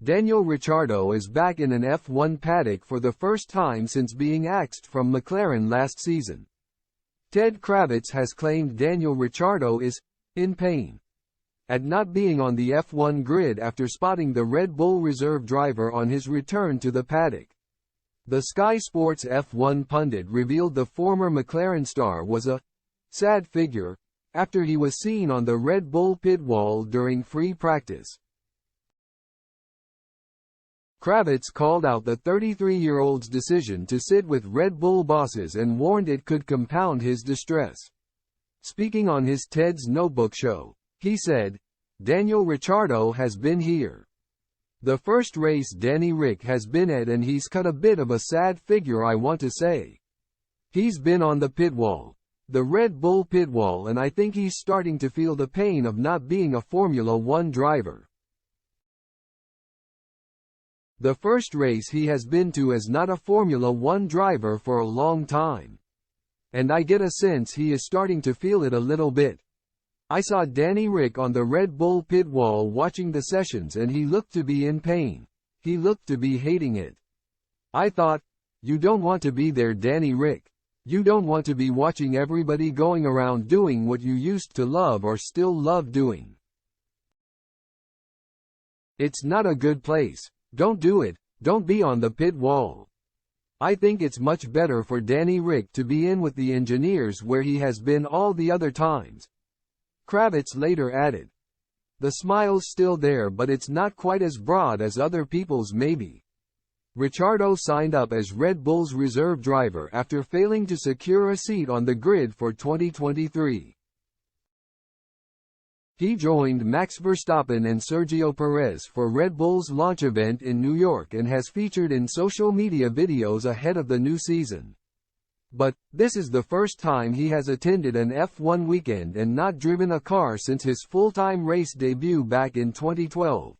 Daniel Ricciardo is back in an F1 paddock for the first time since being axed from McLaren last season. Ted Kravitz has claimed Daniel Ricciardo is in pain at not being on the F1 grid after spotting the Red Bull reserve driver on his return to the paddock. The Sky Sports F1 pundit revealed the former McLaren star was a sad figure after he was seen on the Red Bull pit wall during free practice. Kravitz called out the 33-year-old's decision to sit with Red Bull bosses and warned it could compound his distress. Speaking on his Ted's Notebook show, he said, "Daniel Ricciardo has been here. The first race Danny Ric has been at, and he's cut a bit of a sad figure, I want to say. He's been on the pit wall, the Red Bull pit wall, and I think he's starting to feel the pain of not being a Formula One driver. The first race he has been to as not a Formula One driver for a long time. And I get a sense he is starting to feel it a little bit. I saw Danny Ric on the Red Bull pit wall watching the sessions, and he looked to be in pain. He looked to be hating it. I thought, you don't want to be there, Danny Ric. You don't want to be watching everybody going around doing what you used to love or still love doing. It's not a good place. Don't do it. Don't be on the pit wall. I think it's much better for Danny Ric to be in with the engineers where he has been all the other times." Kravitz later added, "The smile's still there, but it's not quite as broad as other people's maybe." Ricciardo signed up as Red Bull's reserve driver after failing to secure a seat on the grid for 2023. He joined Max Verstappen and Sergio Perez for Red Bull's launch event in New York and has featured in social media videos ahead of the new season. But, this is the first time he has attended an F1 weekend and not driven a car since his full-time race debut back in 2012.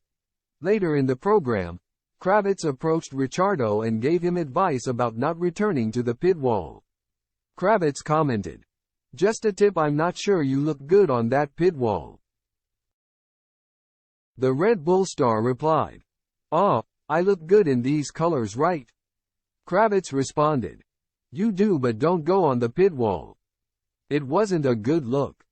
Later in the program, Kravitz approached Ricciardo and gave him advice about not returning to the pit wall. Kravitz commented, "Just a tip, I'm not sure you look good on that pit wall." The Red Bull star replied, "Oh, I look good in these colors, right?" Kravitz responded, "You do, but don't go on the pit wall. It wasn't a good look."